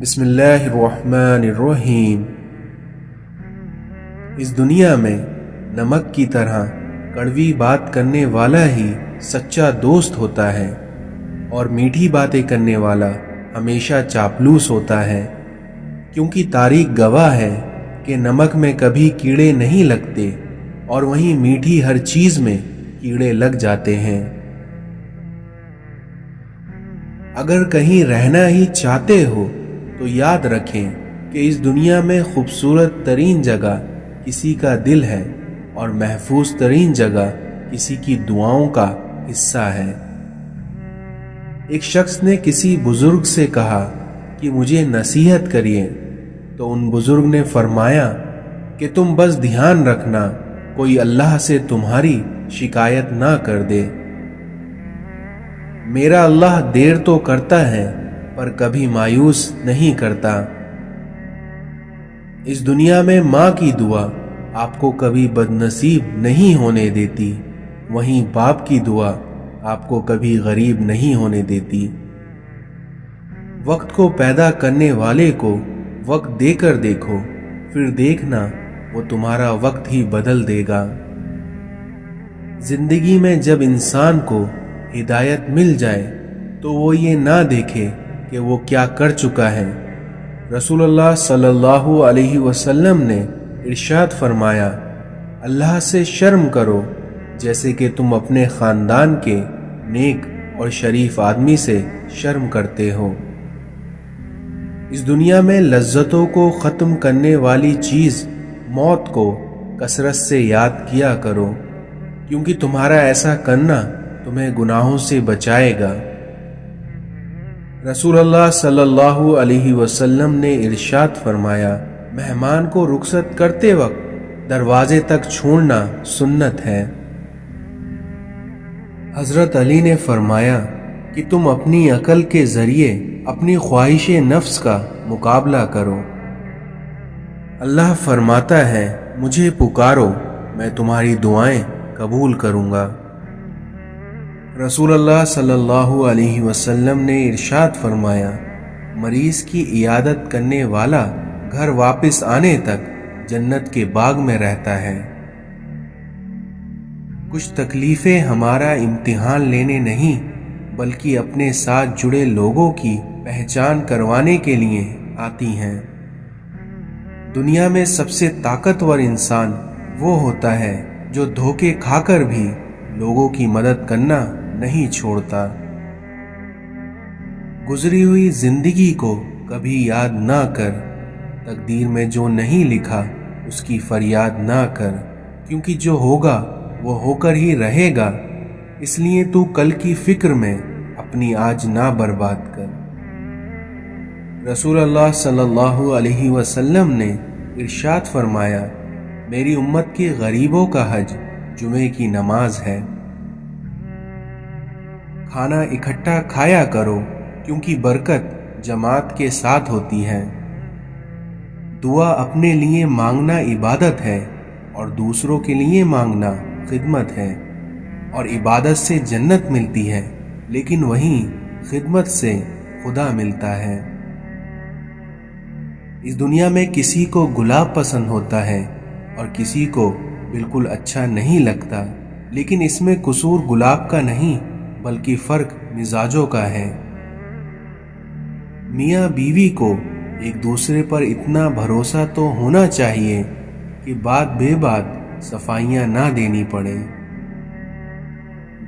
بسم اللہ الرحمن الرحیم۔ اس دنیا میں نمک کی طرح کڑوی بات کرنے والا ہی سچا دوست ہوتا ہے، اور میٹھی باتیں کرنے والا ہمیشہ چاپلوس ہوتا ہے، کیونکہ تاریخ گواہ ہے کہ نمک میں کبھی کیڑے نہیں لگتے اور وہیں میٹھی ہر چیز میں کیڑے لگ جاتے ہیں۔ اگر کہیں رہنا ہی چاہتے ہو تو یاد رکھیں کہ اس دنیا میں خوبصورت ترین جگہ کسی کا دل ہے اور محفوظ ترین جگہ کسی کی دعاؤں کا حصہ ہے۔ ایک شخص نے کسی بزرگ سے کہا کہ مجھے نصیحت کریے، تو ان بزرگ نے فرمایا کہ تم بس دھیان رکھنا کوئی اللہ سے تمہاری شکایت نہ کر دے۔ میرا اللہ دیر تو کرتا ہے پر کبھی مایوس نہیں کرتا۔ اس دنیا میں ماں کی دعا آپ کو کبھی بد نصیب نہیں ہونے دیتی، وہیں باپ کی دعا آپ کو کبھی غریب نہیں ہونے دیتی۔ وقت کو پیدا کرنے والے کو وقت دے کر دیکھو، پھر دیکھنا وہ تمہارا وقت ہی بدل دے گا۔ زندگی میں جب انسان کو ہدایت مل جائے تو وہ یہ نہ دیکھے کہ وہ کیا کر چکا ہے۔ رسول اللہ صلی اللہ علیہ وسلم نے ارشاد فرمایا، اللہ سے شرم کرو جیسے کہ تم اپنے خاندان کے نیک اور شریف آدمی سے شرم کرتے ہو۔ اس دنیا میں لذتوں کو ختم کرنے والی چیز موت کو کثرت سے یاد کیا کرو، کیونکہ تمہارا ایسا کرنا تمہیں گناہوں سے بچائے گا۔ رسول اللہ صلی اللہ علیہ وسلم نے ارشاد فرمایا، مہمان کو رخصت کرتے وقت دروازے تک چھوڑنا سنت ہے۔ حضرت علی نے فرمایا کہ تم اپنی عقل کے ذریعے اپنی خواہش نفس کا مقابلہ کرو۔ اللہ فرماتا ہے، مجھے پکارو میں تمہاری دعائیں قبول کروں گا۔ رسول اللہ صلی اللہ علیہ وسلم نے ارشاد فرمایا، مریض کی عیادت کرنے والا گھر واپس آنے تک جنت کے باغ میں رہتا ہے۔ کچھ تکلیفیں ہمارا امتحان لینے نہیں بلکہ اپنے ساتھ جڑے لوگوں کی پہچان کروانے کے لیے آتی ہیں۔ دنیا میں سب سے طاقتور انسان وہ ہوتا ہے جو دھوکے کھا کر بھی لوگوں کی مدد کرنا نہیں چھوڑتا۔ گزری ہوئی زندگی کو کبھی یاد نہ کر، تقدیر میں جو نہیں لکھا اس کی فریاد نہ کر، کیونکہ جو ہوگا وہ ہو کر ہی رہے گا، اس لیے تو کل کی فکر میں اپنی آج نہ برباد کر۔ رسول اللہ صلی اللہ علیہ وسلم نے ارشاد فرمایا، میری امت کے غریبوں کا حج جمعے کی نماز ہے۔ کھانا اکٹھا کھایا کرو کیونکہ برکت جماعت کے ساتھ ہوتی ہے۔ دعا اپنے لیے مانگنا عبادت ہے اور دوسروں کے لیے مانگنا خدمت ہے، اور عبادت سے جنت ملتی ہے لیکن وہیں خدمت سے خدا ملتا ہے۔ اس دنیا میں کسی کو گلاب پسند ہوتا ہے اور کسی کو بالکل اچھا نہیں لگتا، لیکن اس میں قصور گلاب کا نہیں بلکہ فرق مزاجوں کا ہے۔ میاں بیوی کو ایک دوسرے پر اتنا بھروسہ تو ہونا چاہیے کہ بات بے بات صفائیاں نہ دینی پڑے۔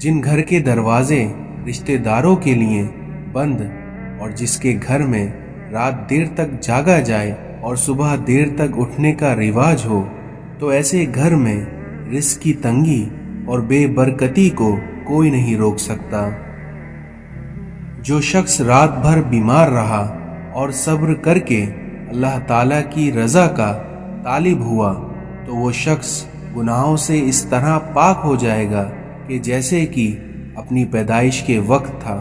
جن گھر کے دروازے رشتہ داروں کے لیے بند اور جس کے گھر میں رات دیر تک جاگا جائے اور صبح دیر تک اٹھنے کا رواج ہو، تو ایسے گھر میں رزق کی تنگی اور بے برکتی کو کوئی نہیں روک سکتا۔ جو شخص رات بھر بیمار رہا اور صبر کر کے اللہ تعالیٰ کی رضا کا طالب ہوا، تو وہ شخص گناہوں سے اس طرح پاک ہو جائے گا کہ جیسے کہ اپنی پیدائش کے وقت تھا۔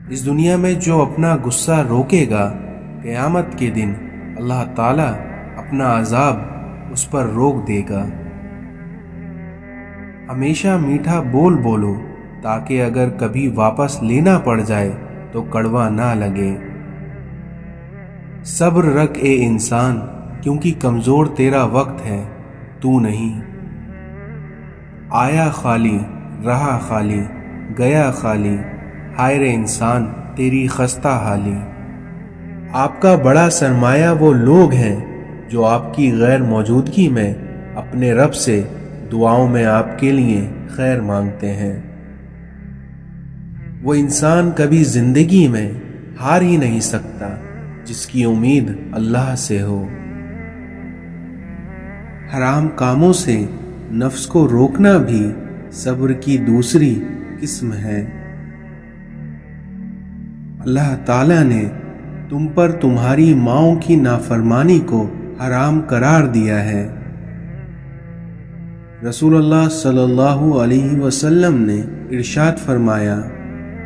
اس دنیا میں جو اپنا غصہ روکے گا، قیامت کے دن اللہ تعالیٰ اپنا عذاب اس پر روک دے گا۔ ہمیشہ میٹھا بول بولو تاکہ اگر کبھی واپس لینا پڑ جائے تو کڑوا نہ لگے۔ صبر رکھ اے انسان، کیونکہ کمزور تیرا وقت ہے، تو نہیں۔ آیا خالی رہا خالی گیا خالی، ہائے رے انسان تیری خستہ حالی۔ آپ کا بڑا سرمایہ وہ لوگ ہیں جو آپ کی غیر موجودگی میں اپنے رب سے دعاؤں میں آپ کے لیے خیر مانگتے ہیں۔ وہ انسان کبھی زندگی میں ہار ہی نہیں سکتا جس کی امید اللہ سے ہو۔ حرام کاموں سے نفس کو روکنا بھی صبر کی دوسری قسم ہے۔ اللہ تعالیٰ نے تم پر تمہاری ماؤں کی نافرمانی کو حرام قرار دیا ہے۔ رسول اللہ صلی اللہ علیہ وسلم نے ارشاد فرمایا،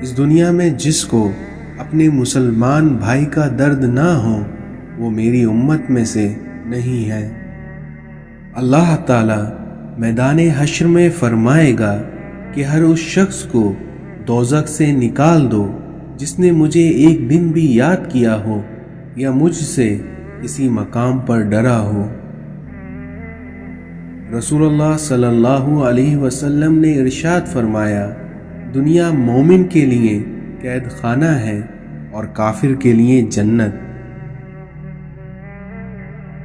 اس دنیا میں جس کو اپنے مسلمان بھائی کا درد نہ ہو وہ میری امت میں سے نہیں ہے۔ اللہ تعالی میدان حشر میں فرمائے گا کہ ہر اس شخص کو دوزخ سے نکال دو جس نے مجھے ایک دن بھی یاد کیا ہو یا مجھ سے کسی مقام پر ڈرا ہو۔ رسول اللہ صلی اللہ علیہ وسلم نے ارشاد فرمایا، دنیا مومن کے لیے قید خانہ ہے اور کافر کے لیے جنت۔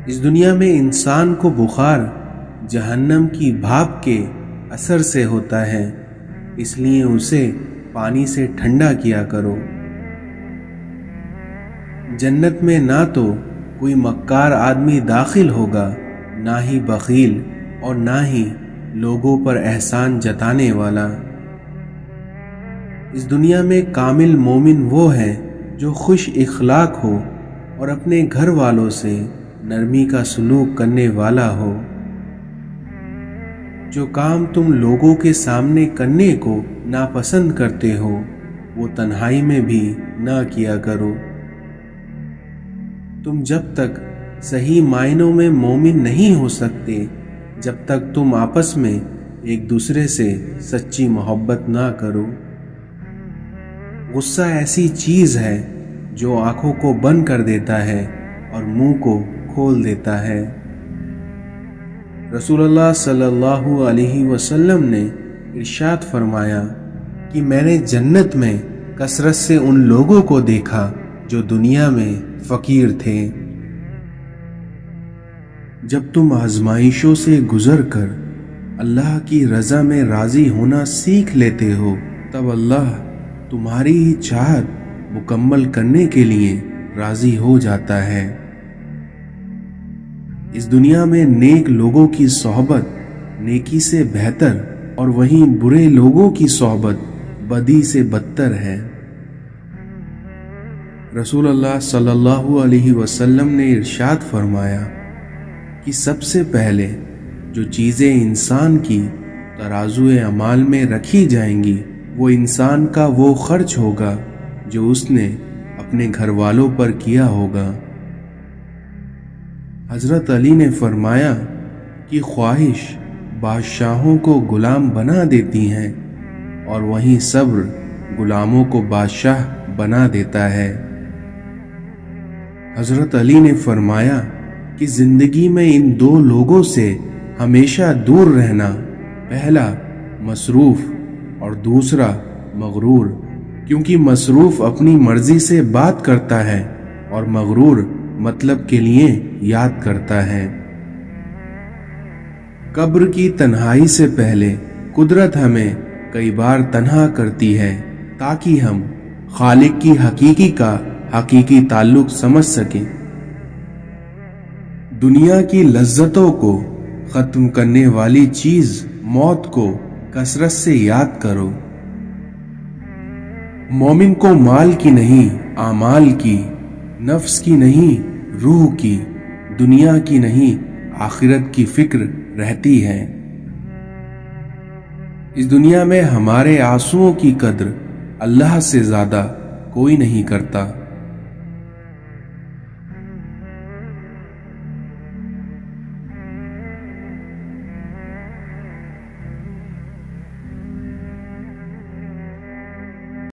اس دنیا میں انسان کو بخار جہنم کی بھاپ کے اثر سے ہوتا ہے، اس لیے اسے پانی سے ٹھنڈا کیا کرو۔ جنت میں نہ تو کوئی مکار آدمی داخل ہوگا، نہ ہی بخیل اور نہ ہی لوگوں پر احسان جتانے والا۔ اس دنیا میں کامل مومن وہ ہے جو خوش اخلاق ہو اور اپنے گھر والوں سے نرمی کا سلوک کرنے والا ہو۔ جو کام تم لوگوں کے سامنے کرنے کو ناپسند کرتے ہو وہ تنہائی میں بھی نہ کیا کرو۔ تم جب تک صحیح معنوں میں مومن نہیں ہو سکتے جب تک تم آپس میں ایک دوسرے سے سچی محبت نہ کرو۔ غصہ ایسی چیز ہے جو آنکھوں کو بند کر دیتا ہے اور منہ کو کھول دیتا ہے۔ رسول اللہ صلی اللہ علیہ وسلم نے ارشاد فرمایا کہ میں نے جنت میں کثرت سے ان لوگوں کو دیکھا جو دنیا میں فقیر تھے۔ جب تم آزمائشوں سے گزر کر اللہ کی رضا میں راضی ہونا سیکھ لیتے ہو تب اللہ تمہاری ہی چاہت مکمل کرنے کے لیے راضی ہو جاتا ہے۔ اس دنیا میں نیک لوگوں کی صحبت نیکی سے بہتر اور وہیں برے لوگوں کی صحبت بدی سے بدتر ہے۔ رسول اللہ صلی اللہ علیہ وسلم نے ارشاد فرمایا کہ سب سے پہلے جو چیزیں انسان کی ترازو اعمال میں رکھی جائیں گی وہ انسان کا وہ خرچ ہوگا جو اس نے اپنے گھر والوں پر کیا ہوگا۔ حضرت علی نے فرمایا کہ خواہش بادشاہوں کو غلام بنا دیتی ہیں اور وہیں صبر غلاموں کو بادشاہ بنا دیتا ہے۔ حضرت علی نے فرمایا کہ زندگی میں ان دو لوگوں سے ہمیشہ دور رہنا، پہلا مصروف اور دوسرا مغرور، کیونکہ مصروف اپنی مرضی سے بات کرتا ہے اور مغرور مطلب کے لیے یاد کرتا ہے۔ قبر کی تنہائی سے پہلے قدرت ہمیں کئی بار تنہا کرتی ہے تاکہ ہم خالق کی حقیقی تعلق سمجھ سکیں۔ دنیا کی لذتوں کو ختم کرنے والی چیز موت کو کثرت سے یاد کرو۔ مومن کو مال کی نہیں اعمال کی، نفس کی نہیں روح کی، دنیا کی نہیں آخرت کی فکر رہتی ہے۔ اس دنیا میں ہمارے آنسوؤں کی قدر اللہ سے زیادہ کوئی نہیں کرتا۔